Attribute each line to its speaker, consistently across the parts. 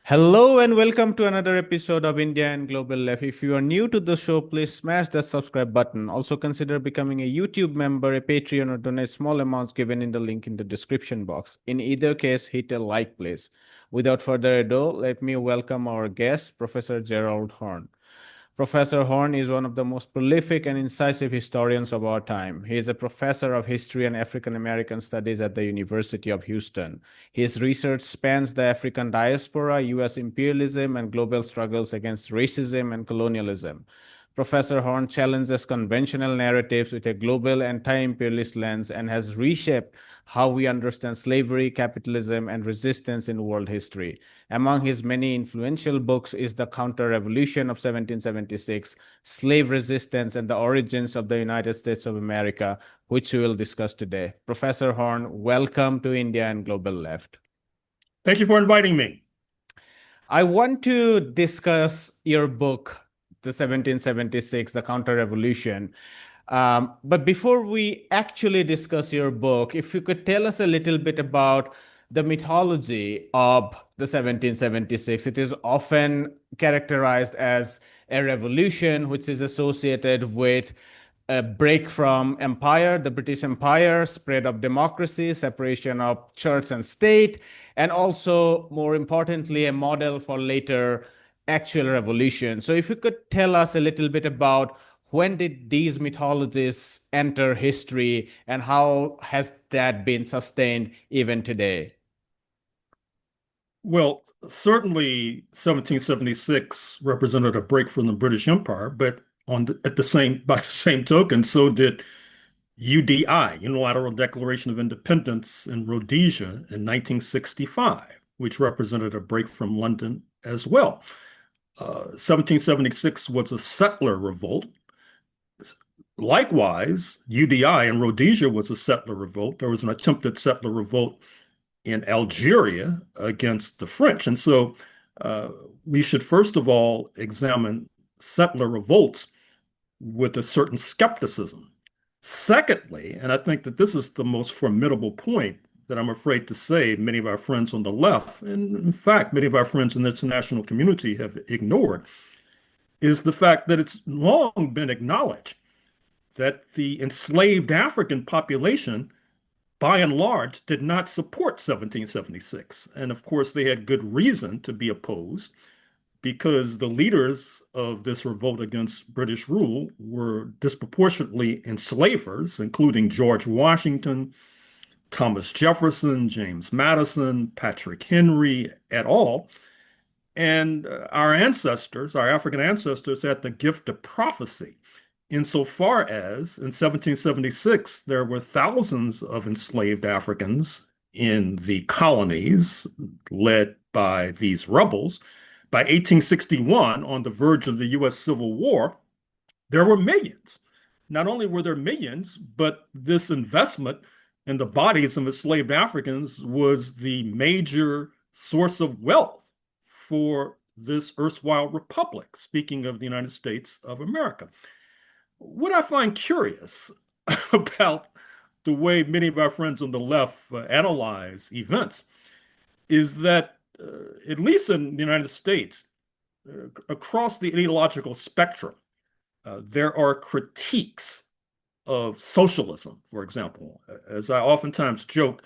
Speaker 1: Hello and welcome to another episode of India and Global Left. If you are new to the show, please smash that subscribe button. Also consider becoming a YouTube member, a Patreon, or donate small amounts given in the link in the description box. In either case, hit a like, please. Without further ado, let me welcome our guest, Professor Gerald Horne. Professor Horne is one of the most prolific and incisive historians of our time. He is a professor of history and African American studies at the University of Houston. His research spans the African diaspora, US imperialism, and global struggles against racism and colonialism. Professor Horne challenges conventional narratives with a global anti-imperialist lens and has reshaped how we understand slavery, capitalism, and resistance in world history. Among his many influential books is The Counter-Revolution of 1776, Slave Resistance and the Origins of the United States of America, which we will discuss today. Professor Horne, welcome to India and Global Left.
Speaker 2: Thank you for inviting me.
Speaker 1: I want to discuss your book, The 1776, The Counter-Revolution. But before we actually discuss your book, if you could tell us a little bit about the mythology of the 1776. It is often characterized as a revolution, which is associated with a break from empire, the British Empire, spread of democracy, separation of church and state, and also, more importantly, a model for later actual revolution. So if you could tell us a little bit about when did these mythologies enter history and how has that been sustained even today?
Speaker 2: Well, certainly 1776 represented a break from the British Empire, but by the same token, so did UDI, Unilateral Declaration of Independence in Rhodesia in 1965, which represented a break from London as well. 1776 was a settler revolt. Likewise, UDI in Rhodesia was a settler revolt. There was an attempted settler revolt in Algeria against the French. And so we should first of all examine settler revolts with a certain skepticism. Secondly, and I think that this is the most formidable point that I'm afraid to say many of our friends on the left, and in fact, many of our friends in the international community have ignored, is the fact that it's long been acknowledged that the enslaved African population by and large, did not support 1776. And of course, they had good reason to be opposed because the leaders of this revolt against British rule were disproportionately enslavers, including George Washington, Thomas Jefferson, James Madison, Patrick Henry, et al. And our ancestors, our African ancestors, had the gift of prophecy insofar as in 1776, there were thousands of enslaved Africans in the colonies led by these rebels. By 1861, on the verge of the US Civil War, there were millions. Not only were there millions, but this investment in the bodies of enslaved Africans was the major source of wealth for this erstwhile republic, speaking of the United States of America. What I find curious about the way many of our friends on the left analyze events is that, at least in the United States, across the ideological spectrum, there are critiques of socialism, for example. As I oftentimes joke,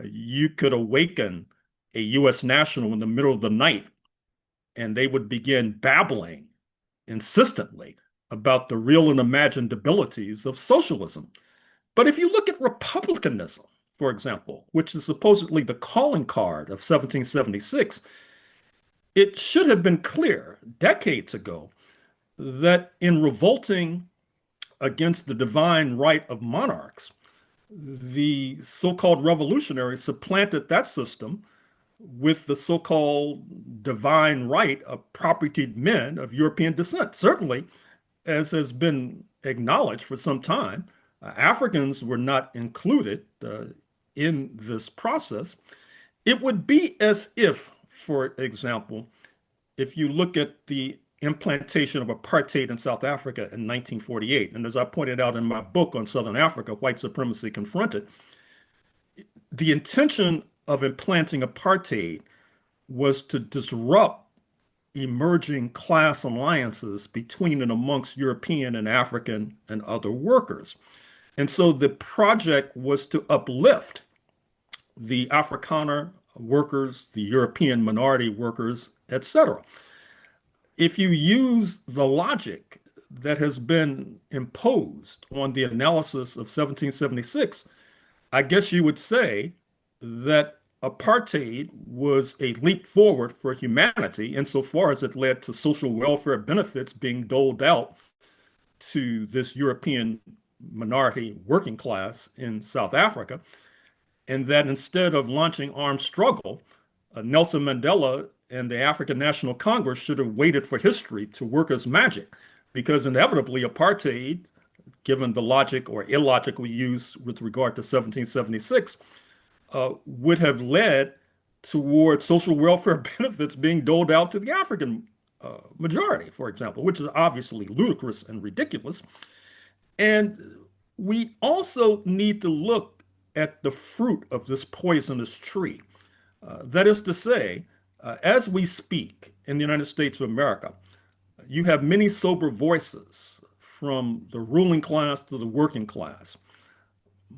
Speaker 2: you could awaken a US national in the middle of the night and they would begin babbling insistently about the real and imagined abilities of socialism. But if you look at republicanism, for example, which is supposedly the calling card of 1776, it should have been clear decades ago that in revolting against the divine right of monarchs, the so-called revolutionaries supplanted that system with the so-called divine right of propertied men of European descent. Certainly, as has been acknowledged for some time, Africans were not included in this process. It would be as if, for example, if you look at the implantation of apartheid in South Africa in 1948, and as I pointed out in my book on Southern Africa, White Supremacy Confronted, the intention of implanting apartheid was to disrupt emerging class alliances between and amongst European and African and other workers. And so the project was to uplift the Afrikaner workers, the European minority workers, etc. If you use the logic that has been imposed on the analysis of 1776, I guess you would say that apartheid was a leap forward for humanity insofar as it led to social welfare benefits being doled out to this European minority working class in South Africa, and that instead of launching armed struggle, Nelson Mandela and the African National Congress should have waited for history to work as magic, because inevitably apartheid, given the logic or illogic we use with regard to 1776, would have led toward social welfare benefits being doled out to the African majority, for example, which is obviously ludicrous and ridiculous. And we also need to look at the fruit of this poisonous tree. That is to say, as we speak in the United States of America, you have many sober voices from the ruling class to the working class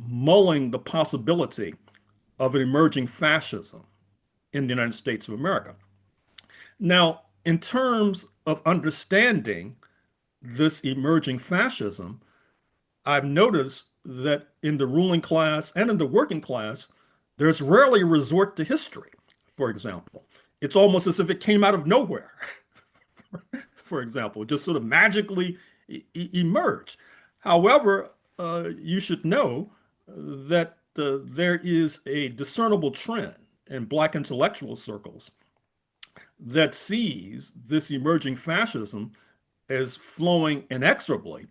Speaker 2: mulling the possibility of an emerging fascism in the United States of America. Now, in terms of understanding this emerging fascism, I've noticed that in the ruling class and in the working class, there's rarely a resort to history, for example. It's almost as if it came out of nowhere, for example, just sort of magically emerged. However, you should know that there is a discernible trend in Black intellectual circles that sees this emerging fascism as flowing inexorably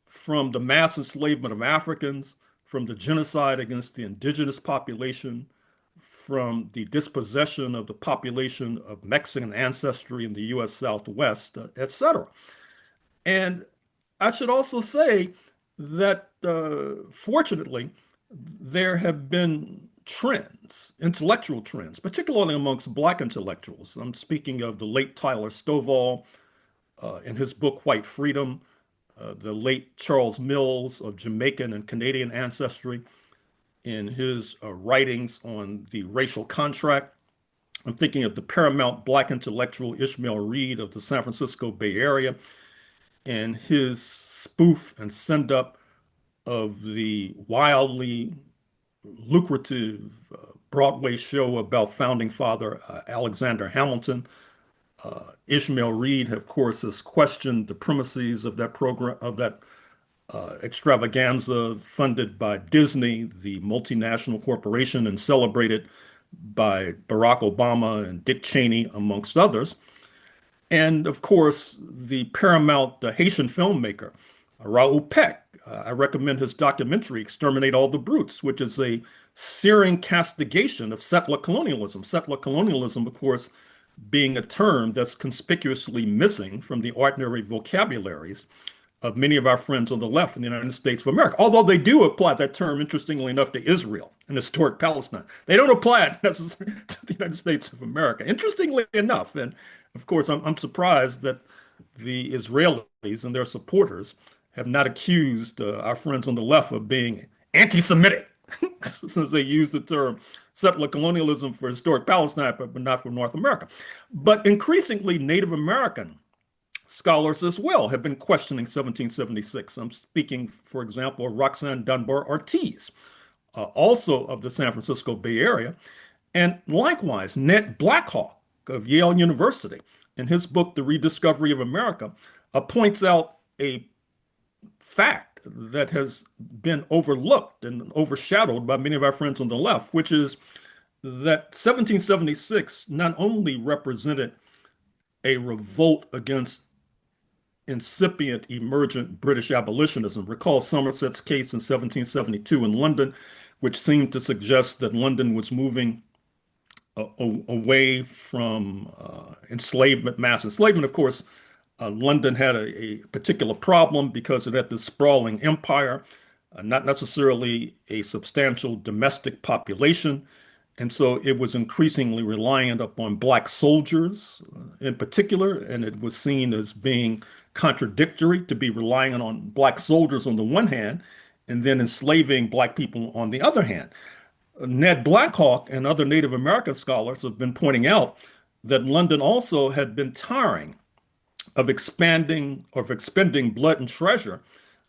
Speaker 2: from the mass enslavement of Africans, from the genocide against the indigenous population, from the dispossession of the population of Mexican ancestry in the U.S. Southwest, etc. And I should also say that fortunately, there have been trends, intellectual trends, particularly amongst Black intellectuals. I'm speaking of the late Tyler Stovall in his book White Freedom, the late Charles Mills of Jamaican and Canadian ancestry in his writings on the racial contract. I'm thinking of the paramount Black intellectual Ishmael Reed of the San Francisco Bay Area and his spoof and send up of the wildly lucrative Broadway show about founding father Alexander Hamilton. Ishmael Reed, of course, has questioned the premises of that program, of that extravaganza funded by Disney, the multinational corporation, and celebrated by Barack Obama and Dick Cheney, amongst others. And of course, the paramount Haitian filmmaker, Raoul Peck. I recommend his documentary, Exterminate All the Brutes, which is a searing castigation of settler colonialism. Settler colonialism, of course, being a term that's conspicuously missing from the ordinary vocabularies of many of our friends on the left in the United States of America. Although they do apply that term, interestingly enough, to Israel and historic Palestine. They don't apply it necessarily to the United States of America, interestingly enough. And of course, I'm surprised that the Israelis and their supporters have not accused our friends on the left of being anti-Semitic, since they use the term settler colonialism for historic Palestine, but not for North America. But increasingly, Native American scholars as well have been questioning 1776. I'm speaking, for example, of Roxanne Dunbar Ortiz, also of the San Francisco Bay Area, and likewise Ned Blackhawk of Yale University, in his book, The Rediscovery of America, points out a fact that has been overlooked and overshadowed by many of our friends on the left, which is that 1776 not only represented a revolt against incipient emergent British abolitionism. Recall Somerset's case in 1772 in London, which seemed to suggest that London was moving away from enslavement, mass enslavement. Of course, London had a particular problem because it had this sprawling empire, not necessarily a substantial domestic population. And so it was increasingly reliant upon black soldiers in particular, and it was seen as being contradictory to be relying on black soldiers on the one hand and then enslaving black people on the other hand. Ned Blackhawk and other Native American scholars have been pointing out that London also had been tiring of expending blood and treasure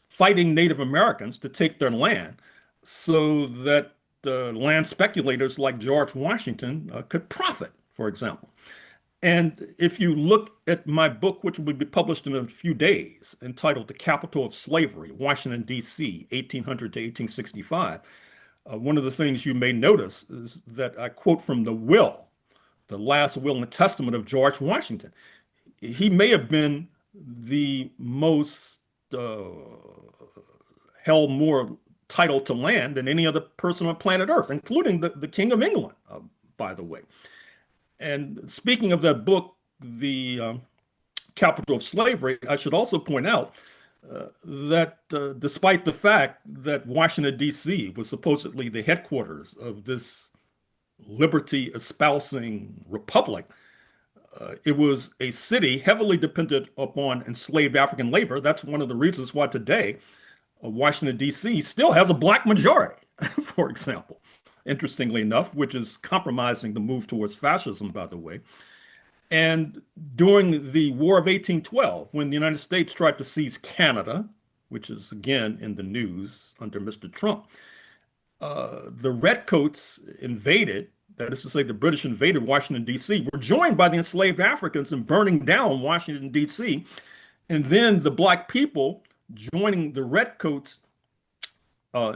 Speaker 2: fighting Native Americans to take their land so that land speculators like George Washington could profit, for example. And if you look at my book, which will be published in a few days, entitled The Capital of Slavery, Washington, D.C., 1800 to 1865, one of the things you may notice is that I quote from the last will and testament of George Washington. He may have been the most held more title to land than any other person on planet Earth, including the King of England, by the way. And speaking of that book, The Capital of Slavery, I should also point out that despite the fact that Washington, D.C. was supposedly the headquarters of this liberty espousing republic, it was a city heavily dependent upon enslaved African labor. That's one of the reasons why today Washington, D.C. still has a black majority, for example, interestingly enough, which is compromising the move towards fascism, by the way. And during the War of 1812, when the United States tried to seize Canada, which is again in the news under Mr. Trump, the Redcoats invaded, that is to say, the British invaded Washington, D.C., were joined by the enslaved Africans in burning down Washington, D.C., and then the black people joining the Redcoats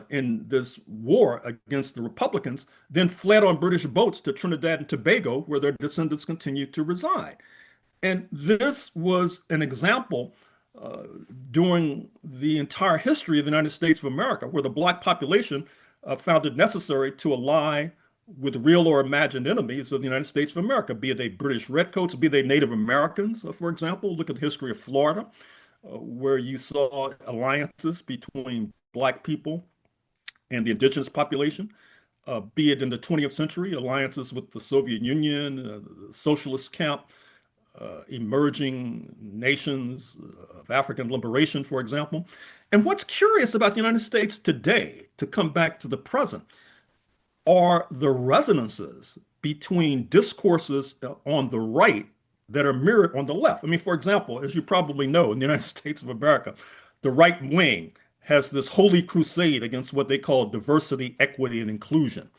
Speaker 2: in this war against the Republicans, then fled on British boats to Trinidad and Tobago, where their descendants continued to reside. And this was an example during the entire history of the United States of America, where the black population found it necessary to ally with real or imagined enemies of the United States of America, be they British Redcoats, be they Native Americans, for example. Look at the history of Florida, where you saw alliances between black people and the indigenous population, be it in the 20th century, alliances with the Soviet Union, the socialist camp, emerging nations of African liberation, for example. And what's curious about the United States today, to come back to the present, are the resonances between discourses on the right that are mirrored on the left. I mean, for example, as you probably know, in the United States of America, the right wing has this holy crusade against what they call diversity, equity, and inclusion.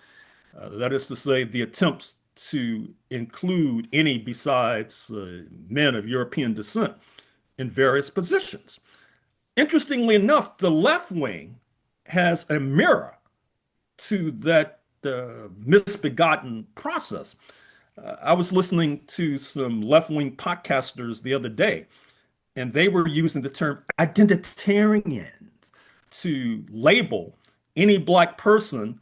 Speaker 2: That is to say, the attempts to include any besides men of European descent in various positions. Interestingly enough, the left wing has a mirror to that misbegotten process. I was listening to some left-wing podcasters the other day, and they were using the term identitarians to label any black person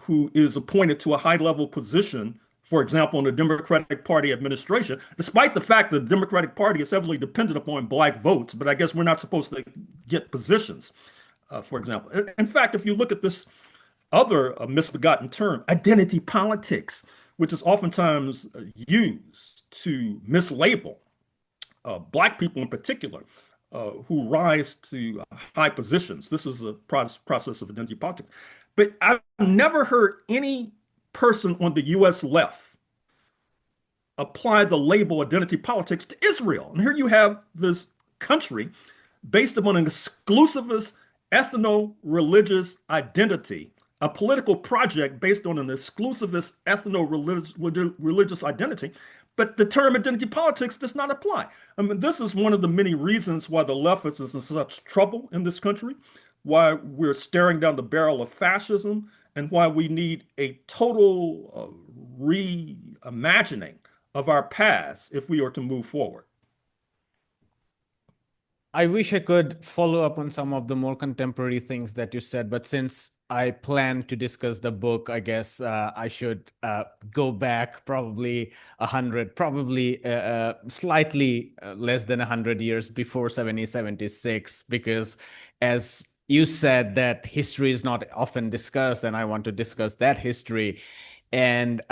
Speaker 2: who is appointed to a high-level position, for example, in the Democratic Party administration, despite the fact that the Democratic Party is heavily dependent upon black votes, but I guess we're not supposed to get positions, for example. In fact, if you look at this other misbegotten term, identity politics, which is oftentimes used to mislabel black people in particular who rise to high positions. This is a process of identity politics. But I've never heard any person on the U.S. left apply the label identity politics to Israel. And here you have this country based upon an exclusivist ethno-religious identity, a political project based on an exclusivist ethno-religious identity, but the term identity politics does not apply. I mean, this is one of the many reasons why the leftists is in such trouble in this country, why we're staring down the barrel of fascism, and why we need a total reimagining of our past if we are to move forward.
Speaker 1: I wish I could follow up on some of the more contemporary things that you said, but since I plan to discuss the book, I guess I should go back probably slightly less than 100 years before 1776, because as you said that history is not often discussed, and I want to discuss that history. And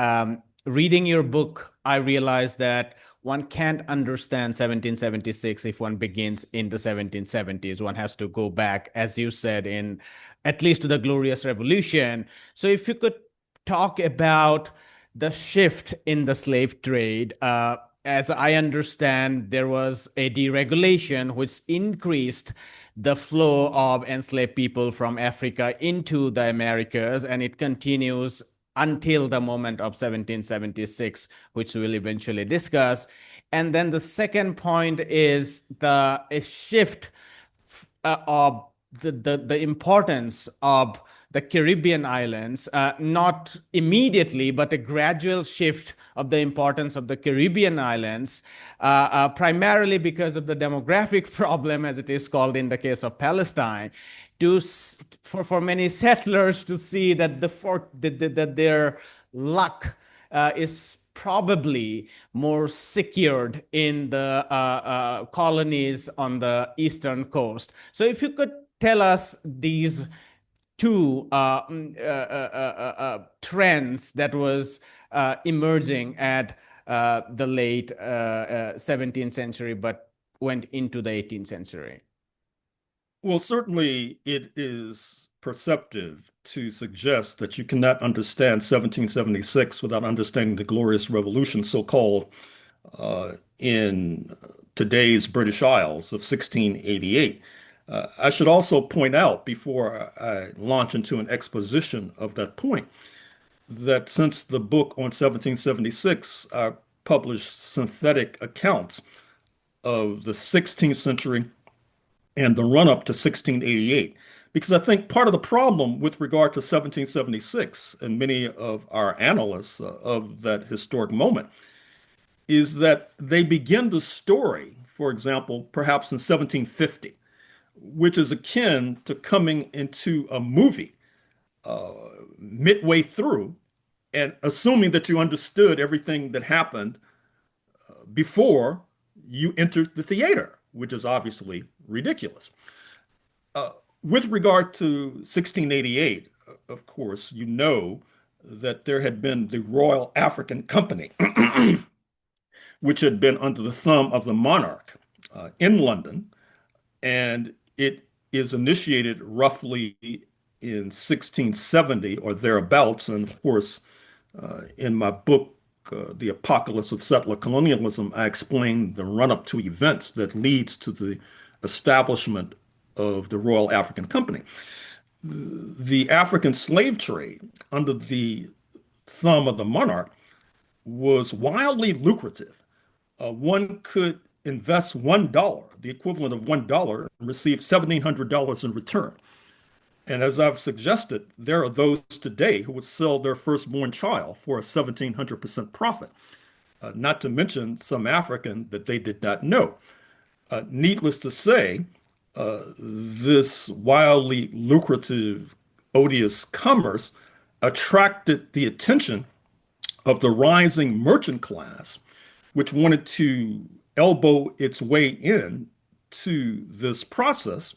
Speaker 1: reading your book, I realized that one can't understand 1776 if one begins in the 1770s. One has to go back, as you said, in at least to the Glorious Revolution. So if you could talk about the shift in the slave trade, as I understand, there was a deregulation which increased the flow of enslaved people from Africa into the Americas, and it continues until the moment of 1776, which we'll eventually discuss. And then the second point is the a shift of the importance of the Caribbean islands, not immediately, but a gradual shift of the importance of the Caribbean islands, primarily because of the demographic problem, as it is called in the case of Palestine, to for many settlers to see that that their luck is probably more secured in the colonies on the eastern coast. So if you could tell us these two trends that was emerging at the late 17th century, but went into the 18th century.
Speaker 2: Well, certainly it is perceptive to suggest that you cannot understand 1776 without understanding the Glorious Revolution, so-called, in today's British Isles of 1688. I should also point out, before I launch into an exposition of that point, that since the book on 1776, I published synthetic accounts of the 16th century and the run up to 1688. Because I think part of the problem with regard to 1776 and many of our analysts of that historic moment is that they begin the story, for example, perhaps in 1750, which is akin to coming into a movie uh, midway through and assuming that you understood everything that happened before you entered the theater, which is obviously ridiculous. Uh, with regard to 1688, of course, you know that there had been the Royal African Company, which had been under the thumb of the monarch in London, and it is initiated roughly in 1670 or thereabouts. And of course, in my book, The Apocalypse of Settler Colonialism, I explain the run up to events that leads to the establishment of the Royal African Company. The African slave trade under the thumb of the monarch was wildly lucrative. One could invest $1, the equivalent of $1, and receive $1,700 in return. And as I've suggested, there are those today who would sell their firstborn child for a 1,700% profit, not to mention some African that they did not know. Needless to say, this wildly lucrative, odious commerce attracted the attention of the rising merchant class, which wanted to elbow its way in to this process,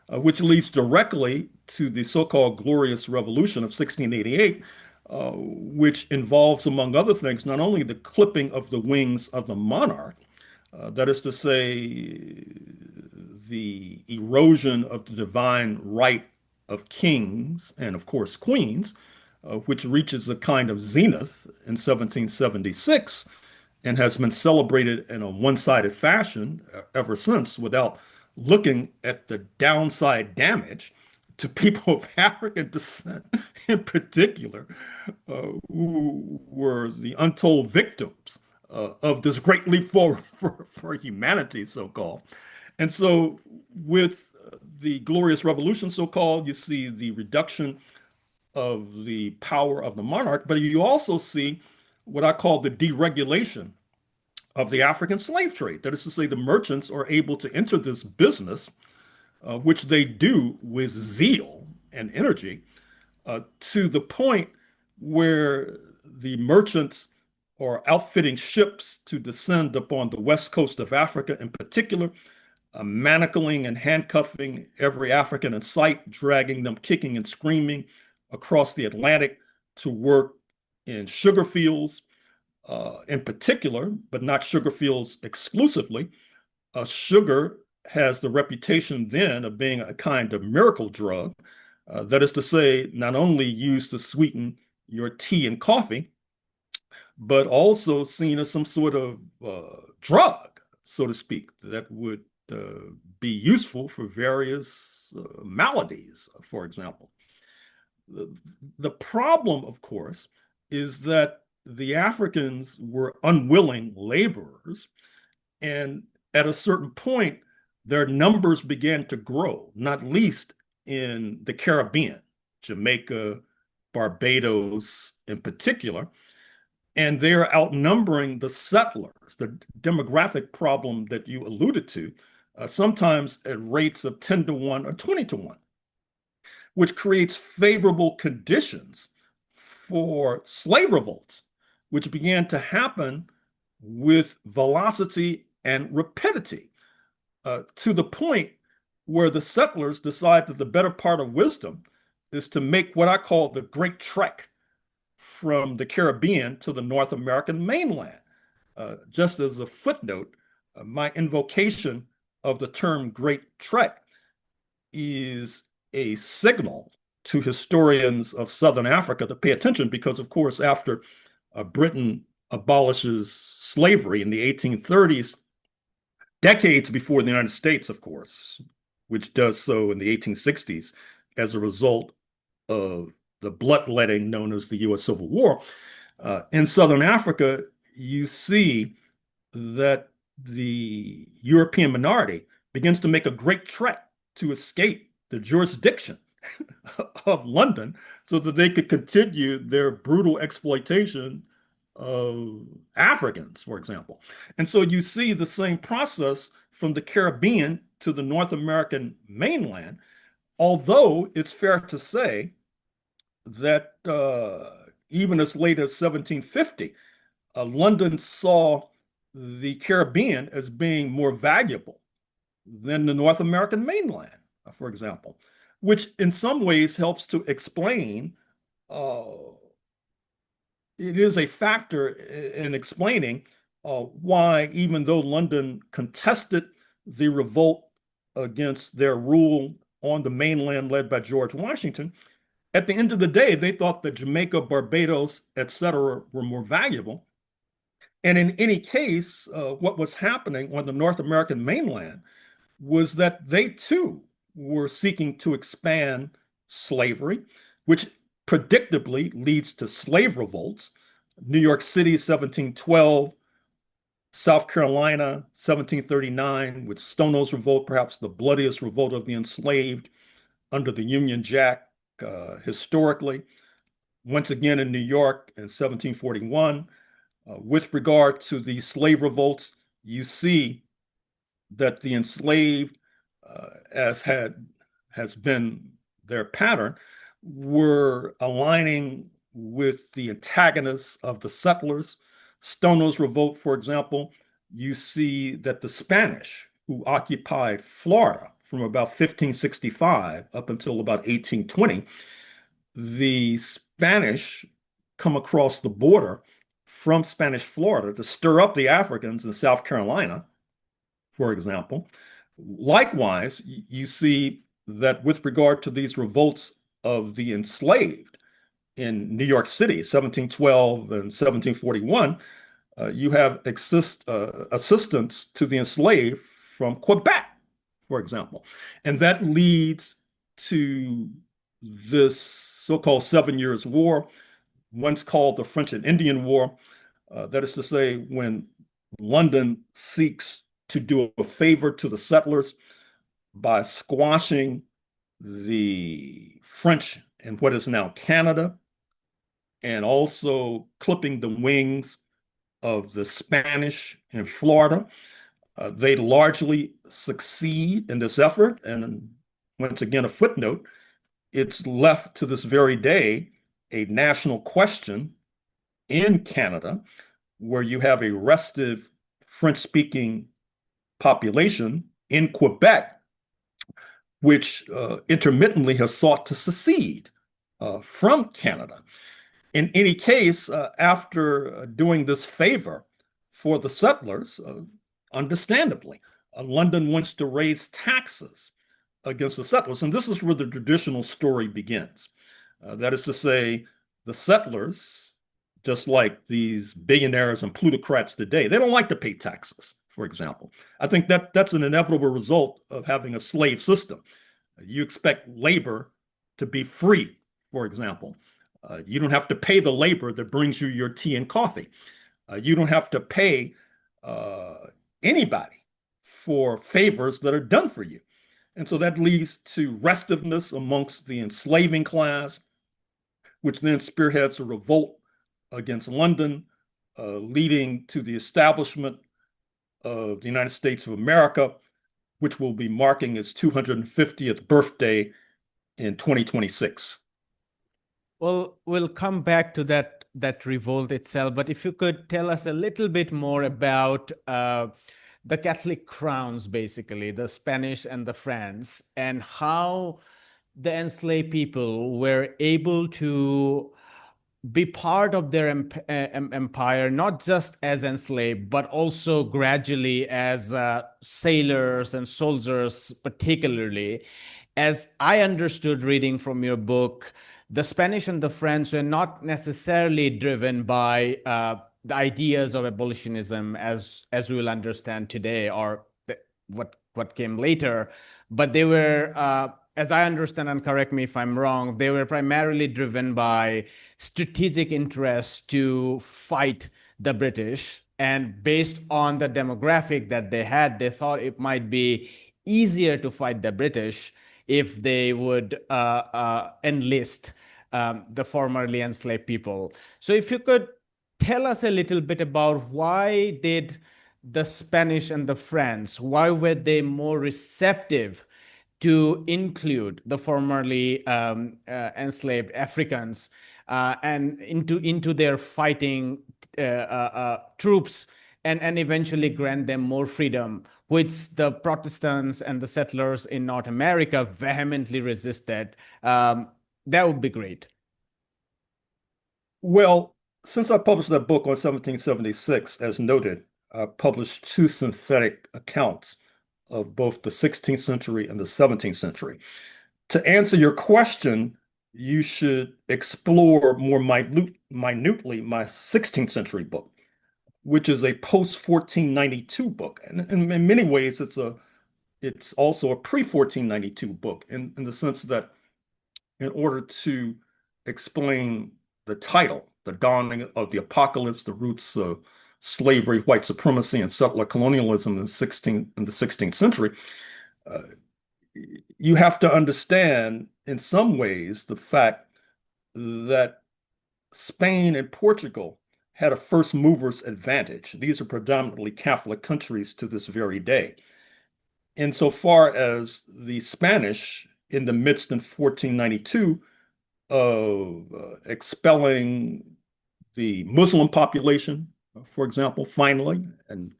Speaker 2: which leads directly to the so-called Glorious Revolution of 1688, which involves, among other things, not only the clipping of the wings of the monarch, that is to say, the erosion of the divine right of kings and, of course, queens, which reaches a kind of zenith in 1776 and has been celebrated in a one-sided fashion ever since without looking at the downside damage to people of African descent in particular, who were the untold victims of this great leap forward for humanity, so-called. And so with the Glorious Revolution, so-called, you see the reduction of the power of the monarch, but you also see what I call the deregulation of the African slave trade. That is to say, the merchants are able to enter this business, which they do with zeal and energy, to the point where the merchants are outfitting ships to descend upon the west coast of Africa in particular, manacling and handcuffing every African in sight, dragging them kicking and screaming across the Atlantic to work in sugar fields in particular, but not sugar fields exclusively. Sugar has the reputation then of being a kind of miracle drug. That is to say, not only used to sweeten your tea and coffee, but also seen as some sort of drug, so to speak, that would be useful for various maladies, for example. The problem, of course, is that the Africans were unwilling laborers, and at a certain point, their numbers began to grow, not least in the Caribbean, Jamaica, Barbados in particular, and they're outnumbering the settlers, the demographic problem that you alluded to, sometimes at rates of 10 to 1 or 20 to 1, which creates favorable conditions for slave revolts, which began to happen with velocity and rapidity, to the point where the settlers decide that the better part of wisdom is to make what I call the Great Trek from the Caribbean to the North American mainland. Just as a footnote, my invocation of the term Great Trek is a signal to historians of Southern Africa to pay attention because, of course, after Britain abolishes slavery in the 1830s, decades before the United States, of course, which does so in the 1860s as a result of the bloodletting known as the U.S. Civil War. In Southern Africa, you see that the European minority begins to make a great trek to escape the jurisdiction of London so that they could continue their brutal exploitation of Africans, for example. And so you see the same process from the Caribbean to the North American mainland, although it's fair to say that even as late as 1750, London saw the Caribbean as being more valuable than the North American mainland, for example, which in some ways helps to explain, it is a factor in explaining why, even though London contested the revolt against their rule on the mainland led by George Washington, at the end of the day, they thought that Jamaica, Barbados, etc., were more valuable. And in any case, what was happening on the North American mainland was that they too were seeking to expand slavery, which predictably leads to slave revolts. New York City, 1712, South Carolina, 1739, with Stono's revolt, perhaps the bloodiest revolt of the enslaved under the Union Jack historically. Once again in New York in 1741. With regard to the slave revolts, you see that the enslaved, as has been their pattern, were aligning with the antagonists of the settlers. Stono's revolt, for example, you see that the Spanish, who occupied Florida from about 1565 up until about 1820, the Spanish come across the border from Spanish Florida to stir up the Africans in South Carolina, for example. Likewise, you see that with regard to these revolts of the enslaved in New York City, 1712 and 1741, you have assistance to the enslaved from Quebec, for example. And that leads to this so-called 7 Years' War, once called the French and Indian War. That is to say, when London seeks to do a favor to the settlers by squashing the French in what is now Canada, and also clipping the wings of the Spanish in Florida. They largely succeed in this effort. And once again, a footnote, it's left to this very day a national question in Canada where you have a restive French-speaking population in Quebec, which intermittently has sought to secede from Canada. In any case, after doing this favor for the settlers, understandably, London wants to raise taxes against the settlers. And this is where the traditional story begins. That is to say, the settlers, just like these billionaires and plutocrats today, they don't like to pay taxes, for example. I think that that's an inevitable result of having a slave system. You expect labor to be free, for example. You don't have to pay the labor that brings you your tea and coffee. You don't have to pay uh, anybody for favors that are done for you. And so that leads to restiveness amongst the enslaving class, which then spearheads a revolt against London, leading to the establishment of the United States of America, which will be marking its 250th birthday in 2026.
Speaker 1: Well, we'll come back to that revolt itself, but if you could tell us a little bit more about the Catholic crowns, basically, the Spanish and the French, and how the enslaved people were able to be part of their empire, not just as enslaved, but also gradually as sailors and soldiers, particularly. As I understood reading from your book, the Spanish and the French were not necessarily driven by the ideas of abolitionism as we will understand today, or what came later, but they were, as I understand, and correct me if I'm wrong, they were primarily driven by strategic interests to fight the British. And based on the demographic that they had, they thought it might be easier to fight the British if they would enlist the formerly enslaved people. So if you could tell us a little bit about why did the Spanish and the French, why were they more receptive to include the formerly enslaved Africans and into their fighting troops, and eventually grant them more freedom, which the Protestants and the settlers in North America vehemently resisted. That would be great.
Speaker 2: Well, since I published that book on 1776, as noted, I published two synthetic accounts of both the 16th century and the 17th century. To answer your question, you should explore more minutely my 16th century book, which is a post 1492 book. And in many ways, it's also a pre 1492 book in the sense that in order to explain the title, the dawning of the apocalypse, the roots of slavery, white supremacy, and settler colonialism in the 16th century, uh, you have to understand in some ways the fact that Spain and Portugal had a first mover's advantage. These are predominantly Catholic countries to this very day. Insofar as the Spanish, in the midst in 1492 of expelling the Muslim population, for example, finally, and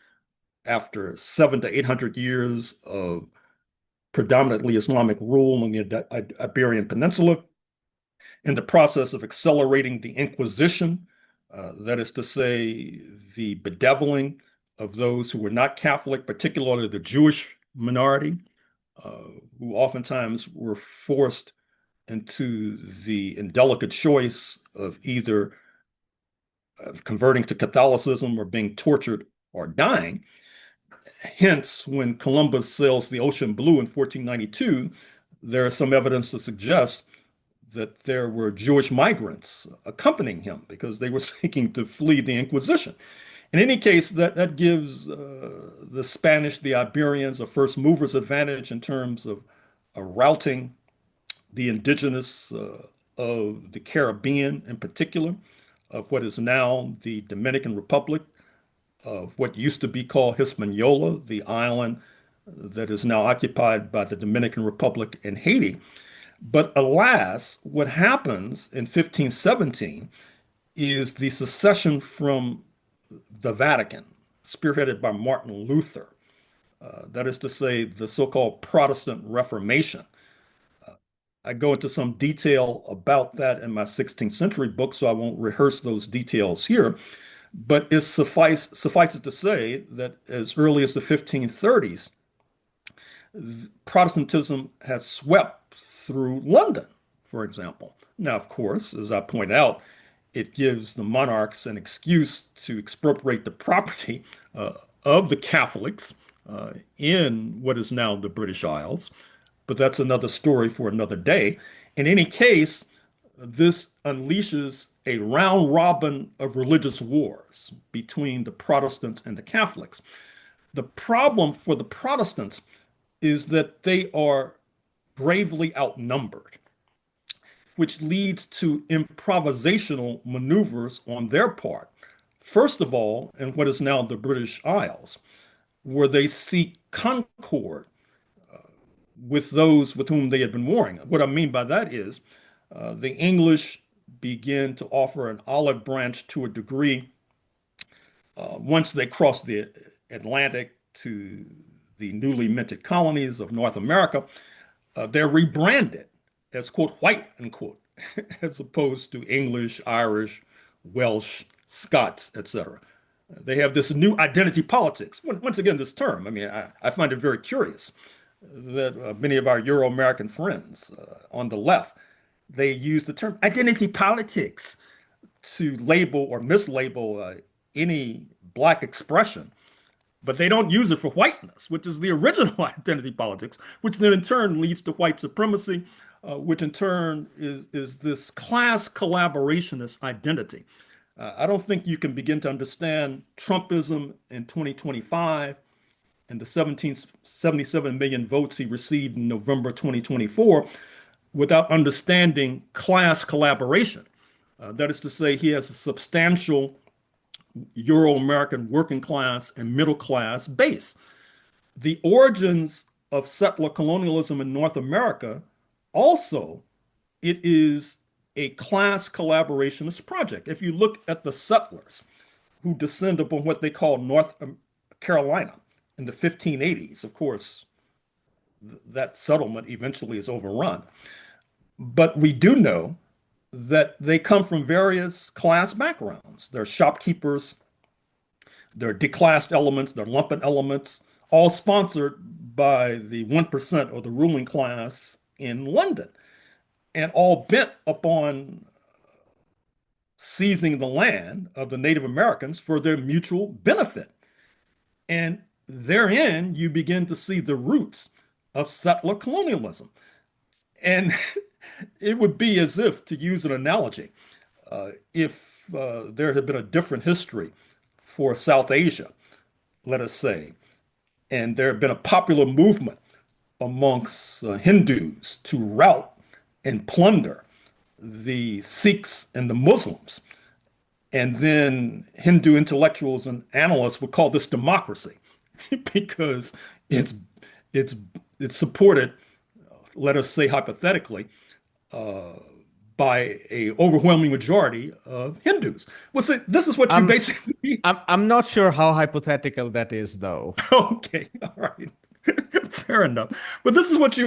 Speaker 2: after 700 to 800 years of predominantly Islamic rule on the Iberian Peninsula, in the process of accelerating the Inquisition, that is to say, the bedeviling of those who were not Catholic, particularly the Jewish minority, who oftentimes were forced into the indelicate choice of either converting to Catholicism or being tortured or dying. Hence, when Columbus sails the ocean blue in 1492, there is some evidence to suggest that there were Jewish migrants accompanying him because they were seeking to flee the Inquisition. In any case, that gives the Spanish, the Iberians, a first mover's advantage in terms of routing the indigenous of the Caribbean in particular, of what is now the Dominican Republic, of what used to be called Hispaniola, the island that is now occupied by the Dominican Republic and Haiti. But alas, what happens in 1517 is the secession from the Vatican, spearheaded by Martin Luther. That is to say, the so called Protestant Reformation. I go into some detail about that in my 16th century book, so I won't rehearse those details here. But it suffices to say that as early as the 1530s, Protestantism had swept through London, for example. Now, of course, as I point out, it gives the monarchs an excuse to expropriate the property of the Catholics in what is now the British Isles. But that's another story for another day. In any case, this unleashes a round robin of religious wars between the Protestants and the Catholics. The problem for the Protestants is that they are gravely outnumbered, which leads to improvisational maneuvers on their part. First of all, in what is now the British Isles, where they seek concord with those with whom they had been warring. What I mean by that is the English begin to offer an olive branch to a degree once they cross the Atlantic to the newly minted colonies of North America. They're rebranded as, quote, white, unquote, as opposed to English, Irish, Welsh, Scots, etc. They have this new identity politics. Once again, this term, I mean, I find it very curious that many of our Euro-American friends on the left, they use the term identity politics to label or mislabel any Black expression, but they don't use it for whiteness, which is the original identity politics, which then in turn leads to white supremacy, which in turn is this class collaborationist identity. I don't think you can begin to understand Trumpism in 2025 and the 77 million votes he received in November 2024 without understanding class collaboration. That is to say, he has a substantial Euro-American working class and middle class base. The origins of settler colonialism in North America also, it is a class collaborationist project. If you look at the settlers who descend upon what they call North Carolina in the 1580s, of course, that settlement eventually is overrun. But we do know that they come from various class backgrounds. They're shopkeepers, they're declassed elements, they're lumpen elements, all sponsored by the 1% or the ruling class in London, and all bent upon seizing the land of the Native Americans for their mutual benefit. And therein, you begin to see the roots of settler colonialism. And it would be as if, to use an analogy, if there had been a different history for South Asia, let us say, and there had been a popular movement amongst Hindus to rout and plunder the Sikhs and the Muslims. And then Hindu intellectuals and analysts would call this democracy because it's supported, let us say hypothetically, by a overwhelming majority of Hindus. Well, see, this is what you basically.
Speaker 1: I'm not sure how hypothetical that is, though.
Speaker 2: Okay, all right. Fair enough. But this is what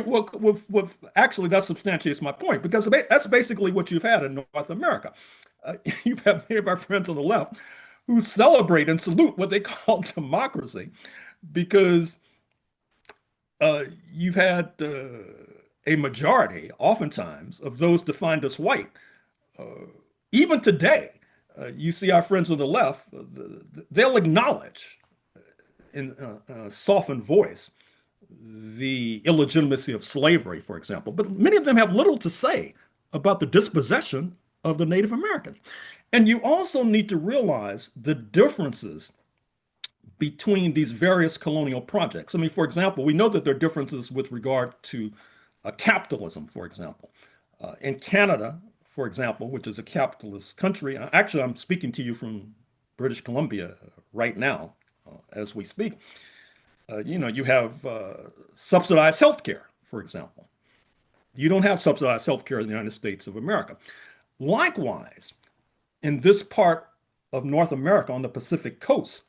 Speaker 2: actually that substantiates my point, because that's basically what you've had in North America. You've had many of our friends on the left who celebrate and salute what they call democracy, because you've had a majority, oftentimes, of those defined as white. Even today, you see our friends on the left, they'll acknowledge in a softened voice the illegitimacy of slavery, for example. But many of them have little to say about the dispossession of the Native American. And you also need to realize the differences between these various colonial projects. I mean, for example, we know that there are differences with regard to capitalism, for example. In Canada, for example, which is a capitalist country, actually, I'm speaking to you from British Columbia right now as we speak. You have subsidized healthcare, for example. You don't have subsidized healthcare in the United States of America. Likewise, in this part of North America on the Pacific coast,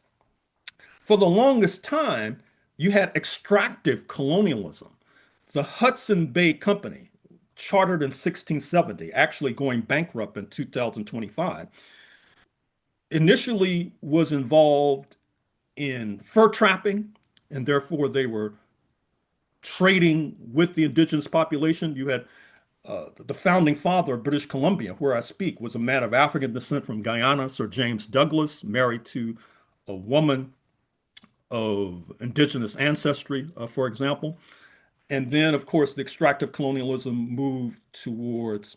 Speaker 2: for the longest time, you had extractive colonialism. The Hudson Bay Company, chartered in 1670, actually going bankrupt in 2025, initially was involved in fur trapping, and therefore they were trading with the indigenous population. You had the founding father of British Columbia, where I speak, was a man of African descent from Guyana, Sir James Douglas, married to a woman of indigenous ancestry, for example. And then, of course, the extractive colonialism moved towards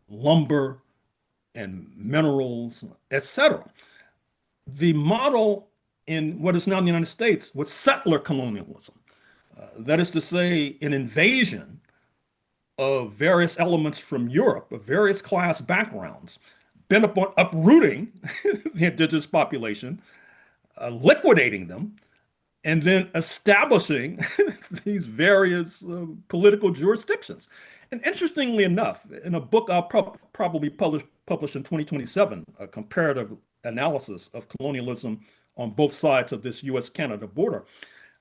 Speaker 2: lumber and minerals, etc. The model in what is now the United States was settler colonialism. That is to say, an invasion of various elements from Europe, of various class backgrounds, bent upon uprooting the indigenous population, liquidating them, and then establishing these various political jurisdictions. And interestingly enough, in a book I'll probably publish in 2027, a comparative analysis of colonialism on both sides of this US-Canada border,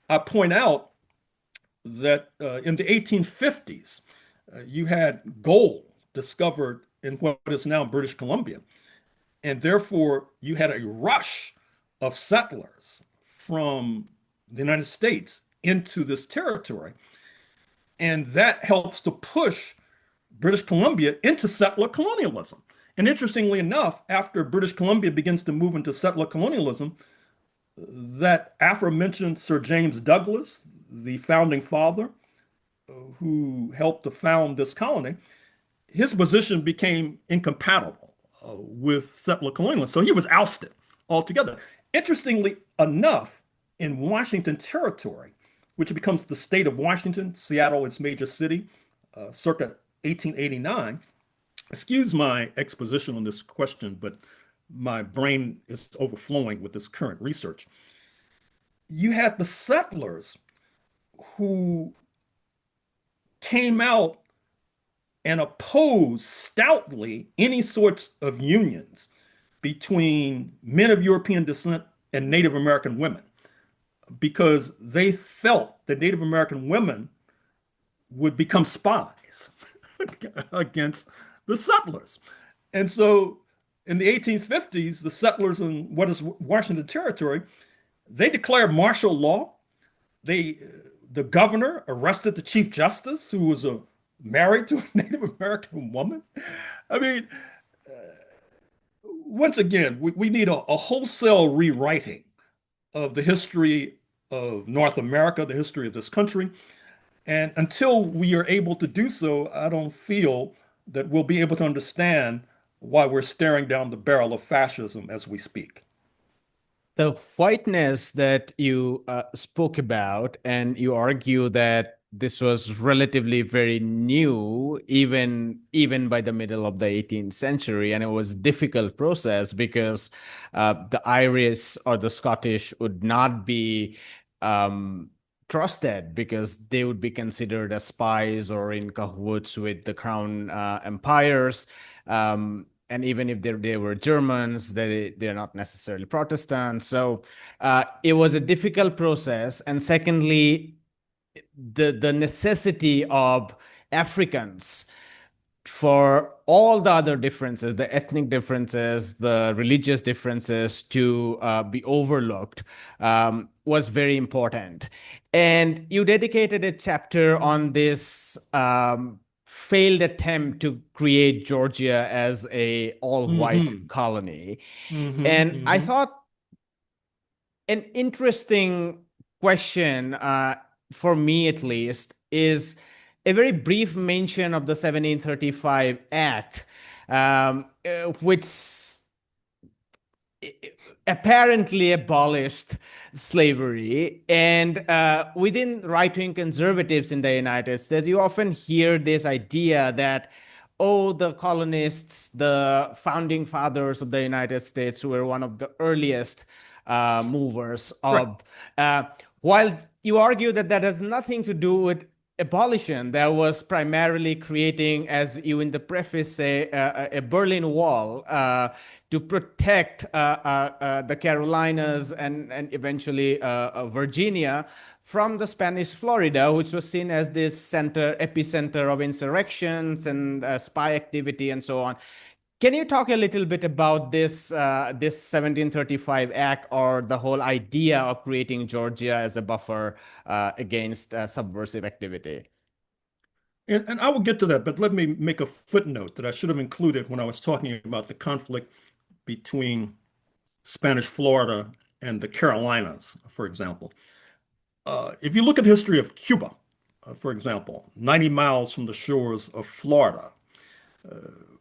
Speaker 2: I point out that in the 1850s, you had gold discovered in what is now British Columbia. And therefore, you had a rush of settlers from the United States into this territory. And that helps to push British Columbia into settler colonialism. And interestingly enough, after British Columbia begins to move into settler colonialism, that aforementioned Sir James Douglas, the founding father who helped to found this colony, his position became incompatible with settler colonialism. So he was ousted altogether. Interestingly enough, in Washington Territory, which becomes the state of Washington, Seattle, its major city, circa 1889. Excuse my exposition on this question, but my brain is overflowing with this current research. You had the settlers who came out and opposed stoutly any sorts of unions between men of European descent and Native American women, because they felt that Native American women would become spies against the settlers. And so in the 1850s, the settlers in what is Washington Territory, they declared martial law. The governor arrested the chief justice, who was married to a Native American woman. I mean, once again, we need a wholesale rewriting of the history of North America, the history of this country. And until we are able to do so, I don't feel that we'll be able to understand why we're staring down the barrel of fascism as we speak.
Speaker 1: The whiteness that you spoke about, and you argue that this was relatively very new, even by the middle of the 18th century, and it was a difficult process because the Irish or the Scottish would not be trusted because they would be considered as spies or in cahoots with the crown empires. And even if they were Germans, they're not necessarily Protestants. So it was a difficult process. And secondly, the necessity of Africans for all the other differences, the ethnic differences, the religious differences to be overlooked was very important. And you dedicated a chapter on this failed attempt to create Georgia as a all-white colony. And I thought an interesting question, for me at least, is a very brief mention of the 1735 Act, which apparently abolished slavery. And within right-wing conservatives in the United States, you often hear this idea that, oh, the colonists, the founding fathers of the United States were one of the earliest movers of, while you argue that that has nothing to do with abolition that was primarily creating, as you in the preface say, a Berlin Wall to protect the Carolinas and eventually Virginia from the Spanish Florida, which was seen as this epicenter of insurrections and spy activity and so on. Can you talk a little bit about this 1735 Act, or the whole idea of creating Georgia as a buffer against subversive activity?
Speaker 2: And I will get to that, but let me make a footnote that I should have included when I was talking about the conflict between Spanish Florida and the Carolinas, for example. If you look at the history of Cuba, for example, 90 miles from the shores of Florida,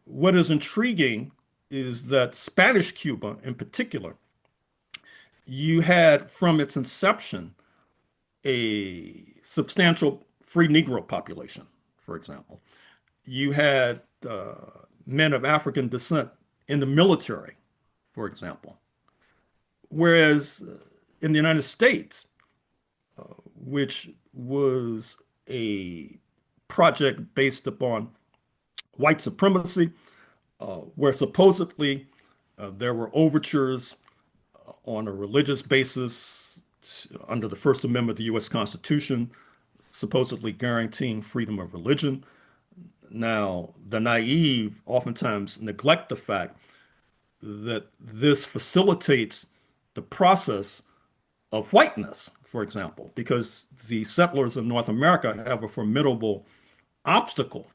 Speaker 2: what is intriguing is that Spanish Cuba, in particular, you had from its inception a substantial free Negro population, for example. You had men of African descent in the military, for example. Whereas in the United States, which was a project based upon white supremacy, where supposedly there were overtures on a religious basis under the First Amendment of the U.S. Constitution, supposedly guaranteeing freedom of religion. Now, the naive oftentimes neglect the fact that this facilitates the process of whiteness, for example, because the settlers of North America have a formidable obstacle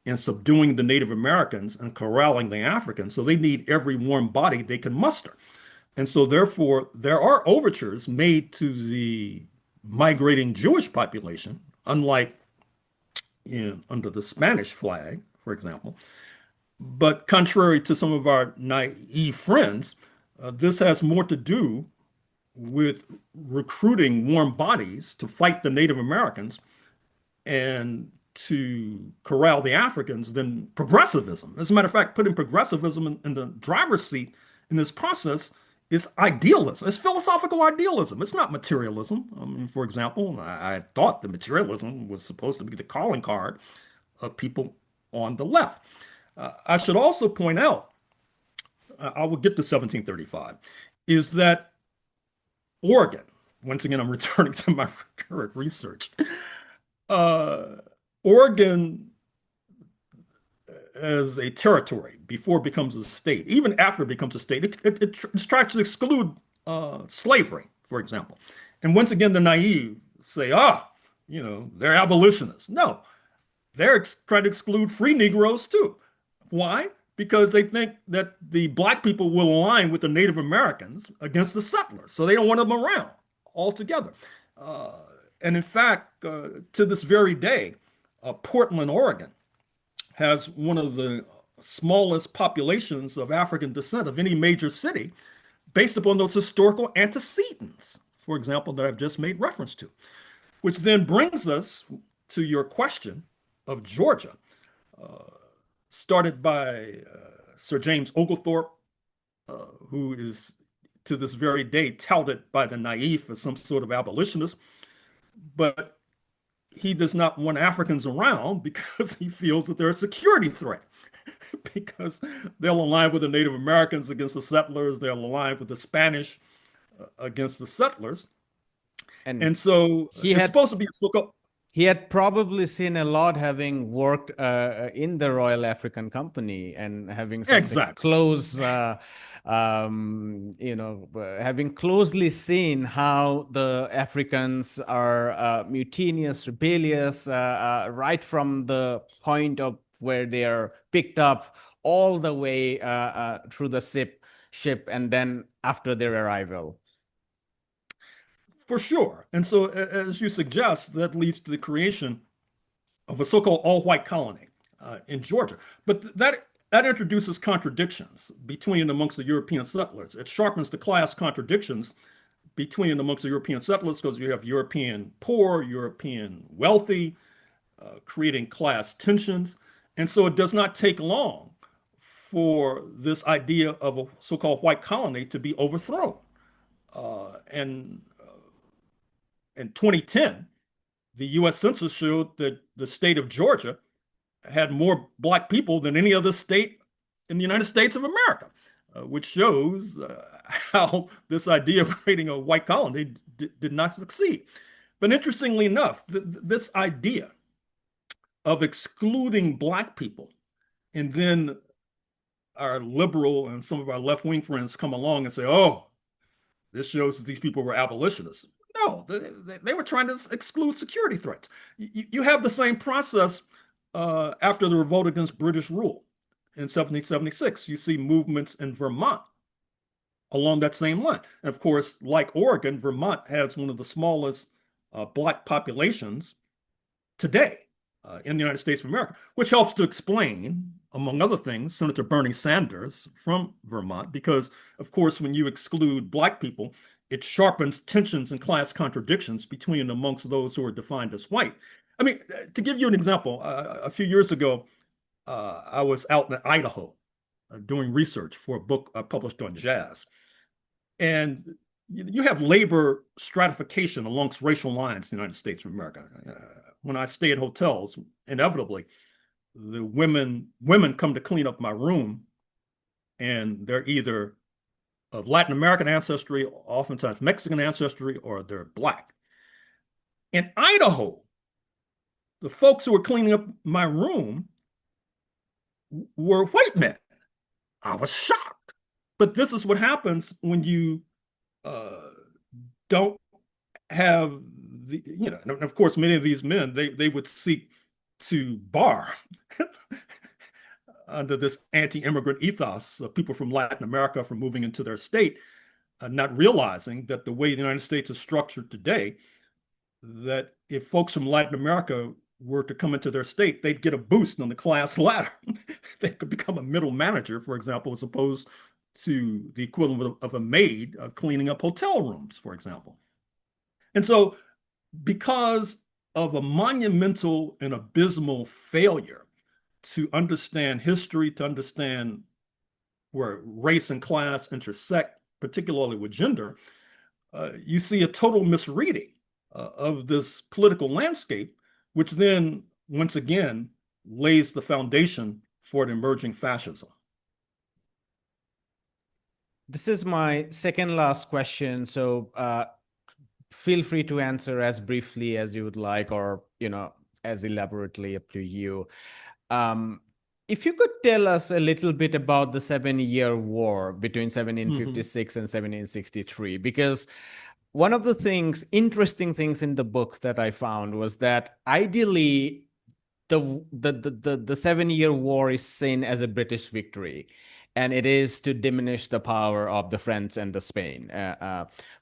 Speaker 2: in subduing the Native Americans and corralling the Africans. So they need every warm body they can muster. And so, therefore, there are overtures made to the migrating Jewish population, unlike under the Spanish flag, for example. But contrary to some of our naive friends, this has more to do with recruiting warm bodies to fight the Native Americans and to corral the Africans than progressivism. As a matter of fact, putting progressivism in the driver's seat in this process is idealism. It's philosophical idealism. It's not materialism. I mean, for example, I thought the materialism was supposed to be the calling card of people on the left. I should also point out, I will get to 1735, is that Oregon, once again, I'm returning to my current research. Oregon as a territory before it becomes a state, even after it becomes a state, it tries to exclude slavery, for example. And once again, the naive say, they're abolitionists. No, they're trying to exclude free Negroes too. Why? Because they think that the black people will align with the Native Americans against the settlers. So they don't want them around altogether. And in fact, to this very day, Portland, Oregon, has one of the smallest populations of African descent of any major city based upon those historical antecedents, for example, that I've just made reference to. Which then brings us to your question of Georgia, started by Sir James Oglethorpe, who is to this very day touted by the naive as some sort of abolitionist, but he does not want Africans around because he feels that they're a security threat, because they'll align with the Native Americans against the settlers, they'll align with the Spanish against the settlers. And so it's supposed to be a so-called.
Speaker 1: He had probably seen a lot, having worked in the Royal African Company and having such a close, having closely seen how the Africans are mutinous, rebellious, right from the point of where they are picked up all the way through the ship, and then after their arrival.
Speaker 2: For sure. And so, as you suggest, that leads to the creation of a so-called all-white colony in Georgia. But that introduces contradictions between and amongst the European settlers. It sharpens the class contradictions between and amongst the European settlers, because you have European poor, European wealthy, creating class tensions. And so it does not take long for this idea of a so-called white colony to be overthrown. And in 2010, the U.S. Census showed that the state of Georgia had more black people than any other state in the United States of America, which shows how this idea of creating a white colony did not succeed. But interestingly enough, this idea of excluding black people, and then our liberal and some of our left-wing friends come along and say, oh, this shows that these people were abolitionists. No, they were trying to exclude security threats. You have the same process after the revolt against British rule in 1776. You see movements in Vermont along that same line. And of course, like Oregon, Vermont has one of the smallest black populations today in the United States of America, which helps to explain, among other things, Senator Bernie Sanders from Vermont, because, of course, when you exclude black people, it sharpens tensions and class contradictions between and amongst those who are defined as white. I mean, to give you an example, a few years ago, I was out in Idaho doing research for a book I published on jazz. And you have labor stratification amongst racial lines in the United States of America. When I stay at hotels, inevitably, the women come to clean up my room, and they're either of Latin American ancestry, oftentimes Mexican ancestry, or they're black. In Idaho, the folks who were cleaning up my room were white men. I was shocked. But this is what happens when you don't have the, and of course, many of these men, they would seek to bar under this anti-immigrant ethos of people from Latin America from moving into their state, not realizing that the way the United States is structured today, that if folks from Latin America were to come into their state, they'd get a boost on the class ladder. They could become a middle manager, for example, as opposed to the equivalent of a maid cleaning up hotel rooms, for example. And so, because of a monumental and abysmal failure to understand history, to understand where race and class intersect, particularly with gender, you see a total misreading of this political landscape, which then, once again, lays the foundation for an emerging fascism.
Speaker 1: This is my second last question. So feel free to answer as briefly as you would like, or, as elaborately, up to you. If you could tell us a little bit about the 7-Year War between 1756 and 1763, because one of the interesting things in the book that I found was that ideally the 7-Year War is seen as a British victory, and it is to diminish the power of the French and the Spain.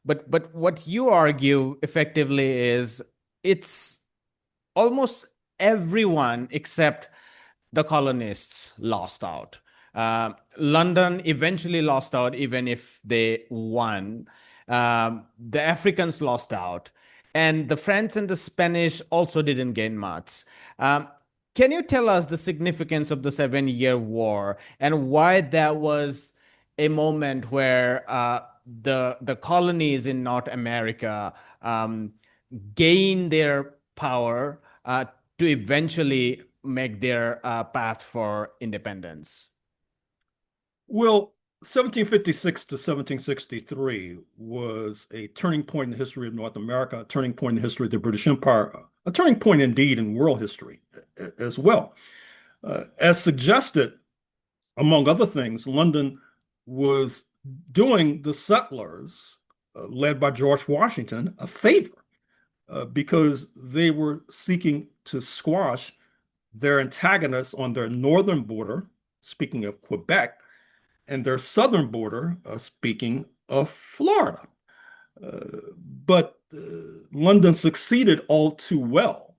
Speaker 1: But what you argue effectively is it's almost everyone except the colonists lost out. London eventually lost out, even if they won. The Africans lost out. And the French and the Spanish also didn't gain much. Can you tell us the significance of the 7-Year War and why that was a moment where the colonies in North America gained their power to eventually make their path for independence?
Speaker 2: Well, 1756 to 1763 was a turning point in the history of North America, a turning point in the history of the British Empire, a turning point indeed in world history as well. As suggested, among other things, London was doing the settlers, led by George Washington, a favor because they were seeking to squash their antagonists on their northern border, speaking of Quebec, and their southern border, speaking of Florida. But London succeeded all too well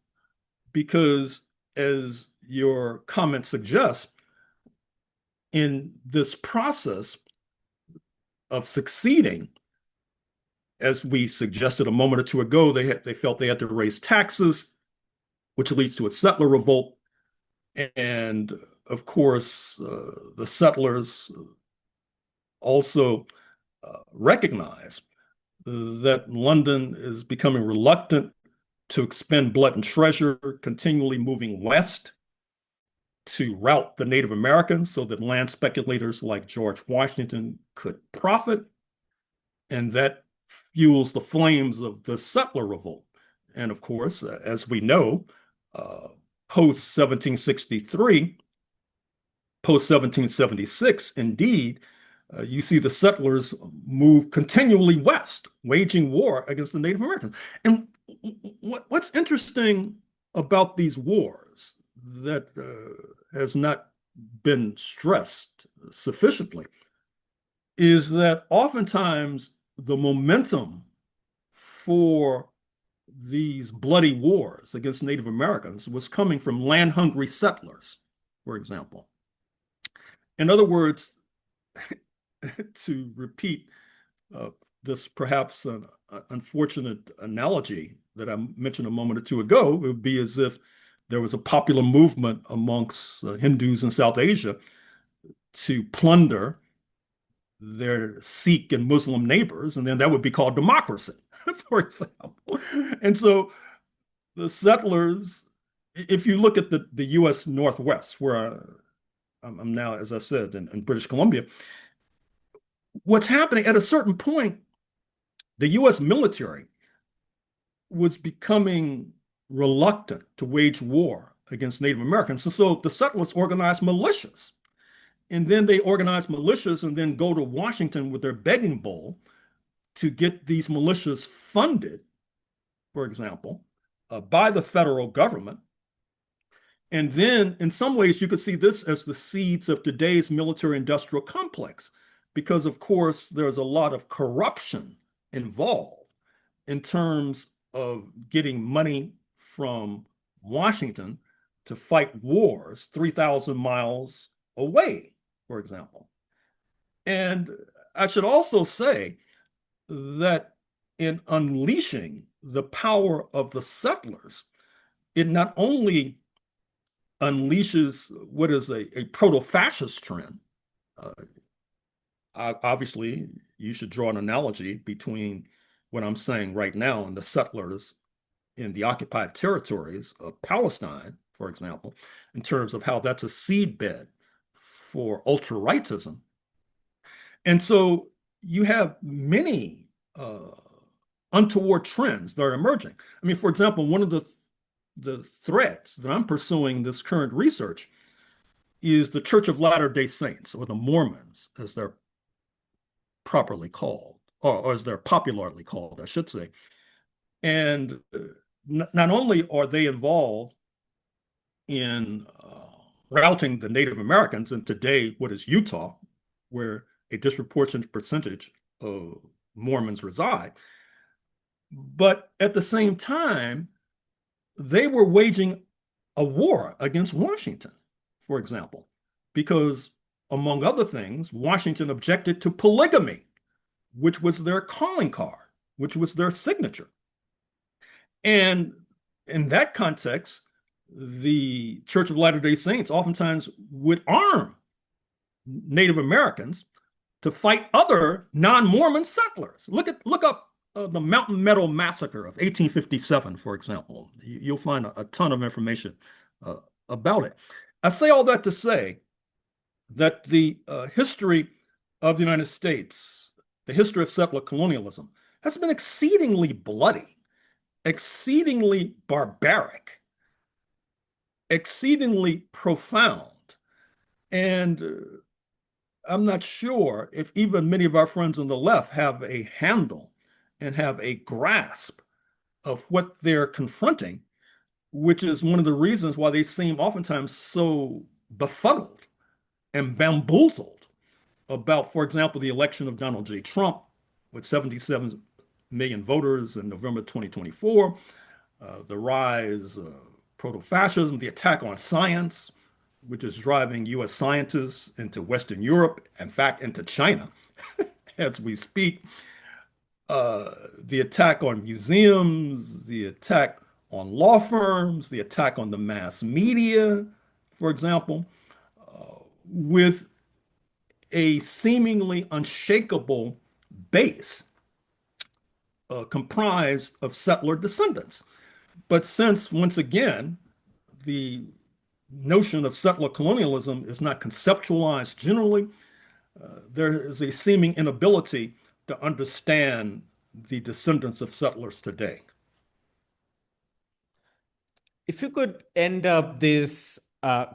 Speaker 2: because, as your comment suggests, in this process of succeeding, as we suggested a moment or two ago, they felt they had to raise taxes, which leads to a settler revolt. And of course, the settlers also recognize that London is becoming reluctant to expend blood and treasure, continually moving west to rout the Native Americans so that land speculators like George Washington could profit. And that fuels the flames of the settler revolt. And of course, as we know, uh, post 1763, post 1776, indeed, you see the settlers move continually west, waging war against the Native Americans. And what's interesting about these wars that has not been stressed sufficiently is that oftentimes the momentum for these bloody wars against Native Americans was coming from land-hungry settlers, for example. In other words, to repeat this perhaps an unfortunate analogy that I mentioned a moment or two ago, it would be as if there was a popular movement amongst Hindus in South Asia to plunder their Sikh and Muslim neighbors, and then that would be called democracy, for example. And so the settlers, if you look at the U.S. Northwest, where I'm now, as I said, in British Columbia, what's happening at a certain point, the U.S. military was becoming reluctant to wage war against Native Americans. And so the settlers organized militias. And then they organize militias and then go to Washington with their begging bowl to get these militias funded, for example, by the federal government. And then in some ways, you could see this as the seeds of today's military industrial complex, because of course, there's a lot of corruption involved in terms of getting money from Washington to fight wars 3,000 miles away, for example. And I should also say that in unleashing the power of the settlers, it not only unleashes what is a proto-fascist trend. Uh, Obviously, you should draw an analogy between what I'm saying right now and the settlers in the occupied territories of Palestine, for example, in terms of how that's a seedbed for ultra-rightism. And so you have many untoward trends that are emerging. I mean, for example, one of the threads that I'm pursuing this current research is the Church of Latter-day Saints, or the Mormons, as they're properly called, or as they're popularly called, I should say. And not only are they involved in routing the Native Americans in today what is Utah, where a disproportionate percentage of Mormons reside, but at the same time, they were waging a war against Washington, for example, because among other things, Washington objected to polygamy, which was their calling card, which was their signature. And in that context, the Church of Latter-day Saints oftentimes would arm Native Americans to fight other non-Mormon settlers. Look up the Mountain Meadow Massacre of 1857, for example. You'll find a ton of information about it. I say all that to say that the history of the United States, the history of settler colonialism, has been exceedingly bloody, exceedingly barbaric, exceedingly profound. And I'm not sure if even many of our friends on the left have a handle and have a grasp of what they're confronting, which is one of the reasons why they seem oftentimes so befuddled and bamboozled about, for example, the election of Donald J. Trump with 77 million voters in November 2024, the rise of proto-fascism, the attack on science, which is driving U.S. scientists into Western Europe, in fact, into China as we speak, the attack on museums, the attack on law firms, the attack on the mass media, for example, with a seemingly unshakable base comprised of settler descendants. But since, once again, the notion of settler colonialism is not conceptualized generally, there is a seeming inability to understand the descendants of settlers today.
Speaker 1: If you could end up this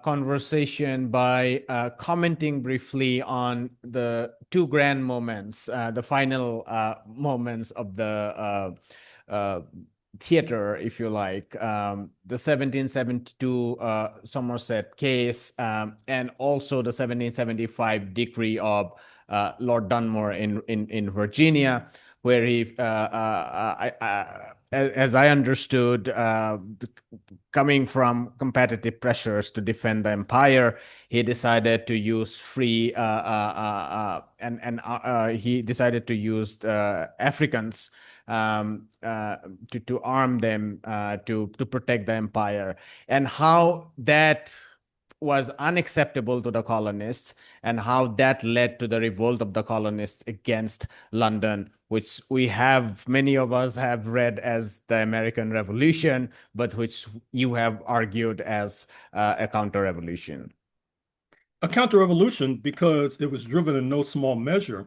Speaker 1: conversation by commenting briefly on the two grand moments, the final moments of the theater, if you like, the 1772 Somerset case, and also the 1775 decree of Lord Dunmore in Virginia, where he, as I understood, coming from competitive pressures to defend the empire, he decided to use free he decided to use Africans to arm them to protect the empire, and how that was unacceptable to the colonists, and how that led to the revolt of the colonists against London, which many of us have read as the American Revolution, but which you have argued as a counter-revolution.
Speaker 2: A counter-revolution because it was driven in no small measure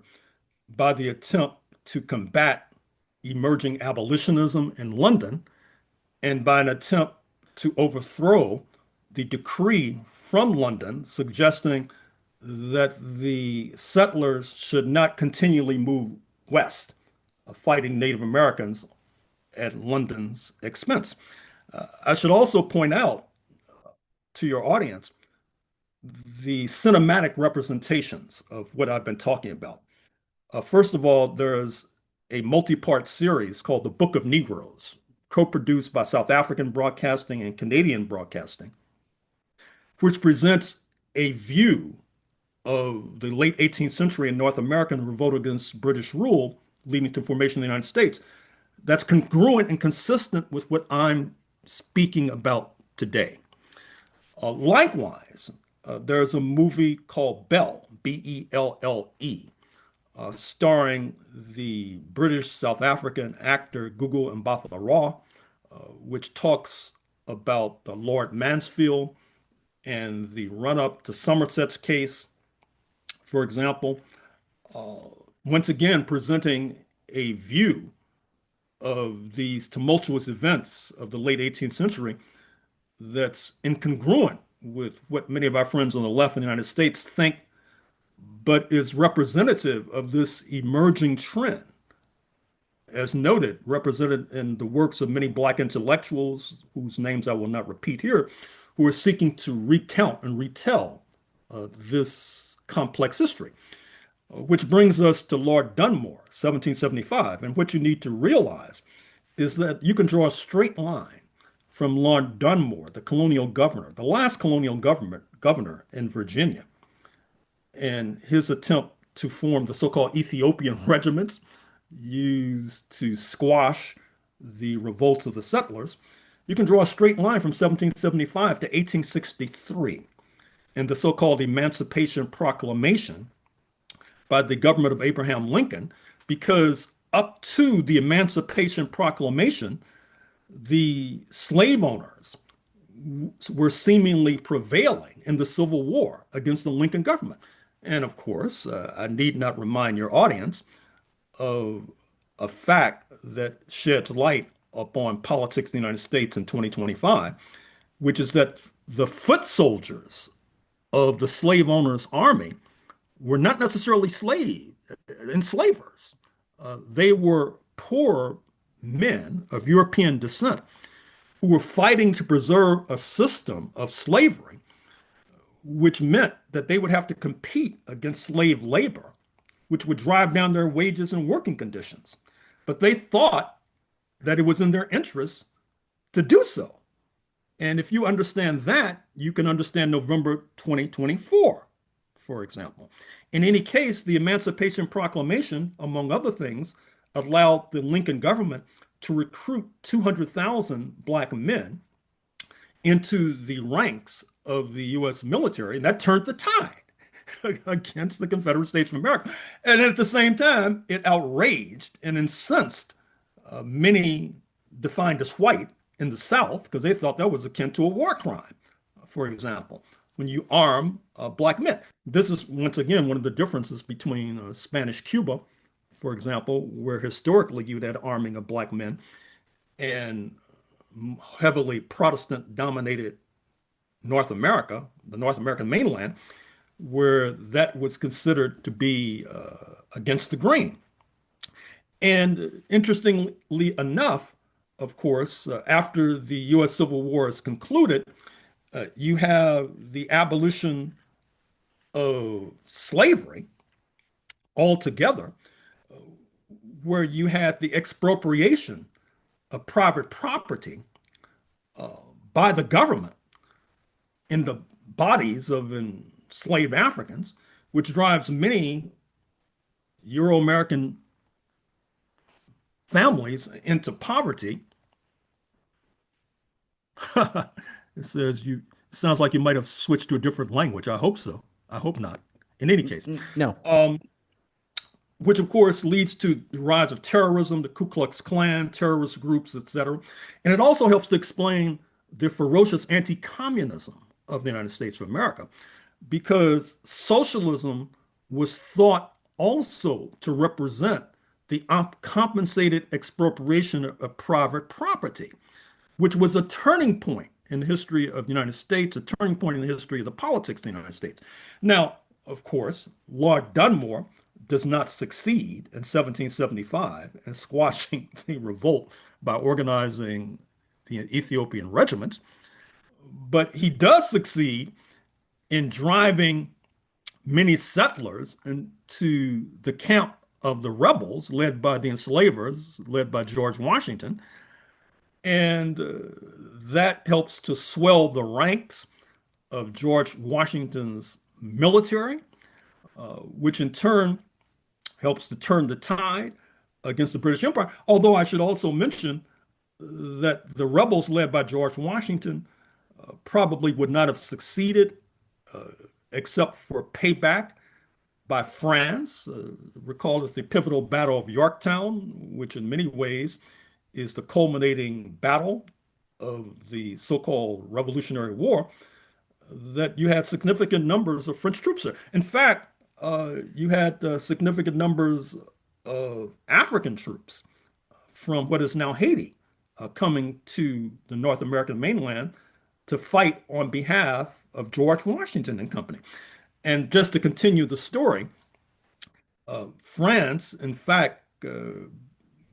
Speaker 2: by the attempt to combat emerging abolitionism in London and by an attempt to overthrow the decree from London suggesting that the settlers should not continually move west, fighting Native Americans at London's expense. I should also point out to your audience the cinematic representations of what I've been talking about. First of all, there's a multi-part series called The Book of Negroes, co-produced by South African Broadcasting and Canadian Broadcasting, which presents a view of the late 18th century in North America and revolt against British rule, leading to the formation of the United States, that's congruent and consistent with what I'm speaking about today. Likewise, there's a movie called Belle, Belle, starring the British South African actor Gugu Mbatha-Raw, which talks about Lord Mansfield and the run-up to Somerset's case, for example, once again presenting a view of these tumultuous events of the late 18th century that's incongruent with what many of our friends on the left in the United States think, but is representative of this emerging trend, as noted, represented in the works of many Black intellectuals, whose names I will not repeat here, who are seeking to recount and retell this complex history. Which brings us to Lord Dunmore, 1775. And what you need to realize is that you can draw a straight line from Lord Dunmore, the colonial governor, the last colonial governor in Virginia, and his attempt to form the so-called Ethiopian regiments used to squash the revolts of the settlers. You can draw a straight line from 1775 to 1863 in the so-called Emancipation Proclamation by the government of Abraham Lincoln, because up to the Emancipation Proclamation, the slave owners were seemingly prevailing in the Civil War against the Lincoln government. And of course, I need not remind your audience of a fact that sheds light upon politics in the United States in 2025, which is that the foot soldiers of the slave owners' army were not necessarily enslavers. They were poor men of European descent who were fighting to preserve a system of slavery, which meant that they would have to compete against slave labor, which would drive down their wages and working conditions. But they thought that it was in their interest to do so. And if you understand that, you can understand November 2024, for example. In any case, the Emancipation Proclamation, among other things, allowed the Lincoln government to recruit 200,000 Black men into the ranks of the U.S. military, and that turned the tide against the Confederate States of America. And at the same time, it outraged and incensed many defined as white in the South because they thought that was akin to a war crime, for example, when you arm black men. This is, once again, one of the differences between Spanish Cuba, for example, where historically you'd had arming of black men, and heavily Protestant dominated North America, the North American mainland, where that was considered to be against the grain. And interestingly enough, of course, after the U.S. Civil War is concluded, you have the abolition of slavery altogether, where you had the expropriation of private property by the government in the bodies of enslaved Africans, which drives many Euro-American families into poverty. It says you it sounds like you might have switched to a different language. I hope so. I hope not. In any case,
Speaker 1: No.
Speaker 2: which of course leads to the rise of terrorism, the Ku Klux Klan, terrorist groups, etc. And it also helps to explain the ferocious anti-communism of the United States of America, because socialism was thought also to represent the compensated expropriation of private property, which was a turning point in the history of the United States, a turning point in the history of the politics of the United States. Now, of course, Lord Dunmore does not succeed in 1775 in squashing the revolt by organizing the Ethiopian regiments, but he does succeed in driving many settlers into the camp of the rebels led by the enslavers, led by George Washington. And that helps to swell the ranks of George Washington's military, which in turn helps to turn the tide against the British Empire. Although I should also mention that the rebels led by George Washington probably would not have succeeded except for payback by France. Recall it's the pivotal Battle of Yorktown, which in many ways is the culminating battle of the so-called Revolutionary War, that you had significant numbers of French troops there. In fact, you had significant numbers of African troops from what is now Haiti coming to the North American mainland to fight on behalf of George Washington and company. And just to continue the story, France, in fact,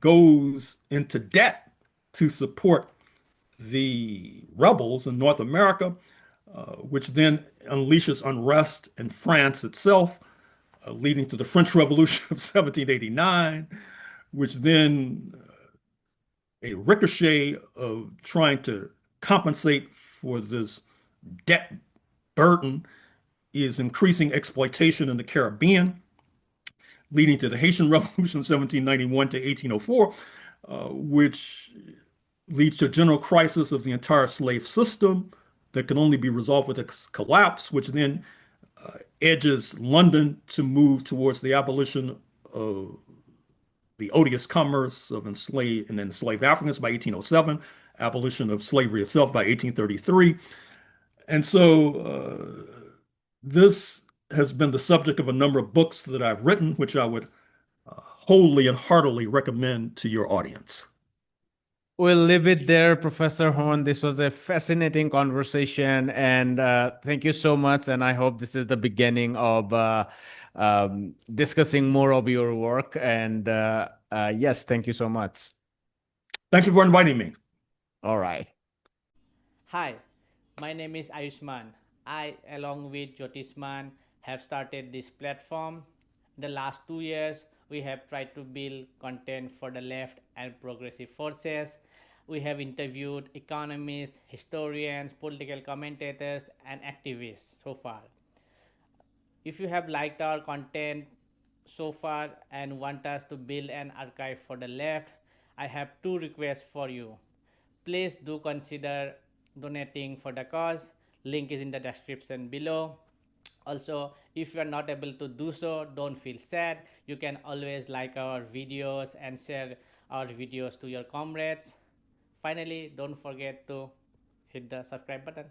Speaker 2: goes into debt to support the rebels in North America, which then unleashes unrest in France itself, leading to the French Revolution of 1789, which then a ricochet of trying to compensate for this debt burden is increasing exploitation in the Caribbean, leading to the Haitian Revolution of 1791 to 1804, which leads to a general crisis of the entire slave system that can only be resolved with its collapse, which then edges London to move towards the abolition of the odious commerce of enslaved Africans by 1807, abolition of slavery itself by 1833. And so this has been the subject of a number of books that I've written, which I would wholly and heartily recommend to your audience.
Speaker 1: We'll leave it there, Professor Horne. This was a fascinating conversation, and thank you so much. And I hope this is the beginning of discussing more of your work. And yes, thank you so much.
Speaker 2: Thank you for inviting me.
Speaker 1: All right.
Speaker 3: Hi, my name is Ayushman. I, along with Jyotisman, have started this platform. In the last 2 years, we have tried to build content for the left and progressive forces. We have interviewed economists, historians, political commentators, and activists so far. If you have liked our content so far and want us to build an archive for the left, I have two requests for you. Please do consider donating for the cause. Link is in the description below. Also, if you are not able to do so, don't feel sad. You can always like our videos and share our videos to your comrades. Finally, don't forget to hit the subscribe button.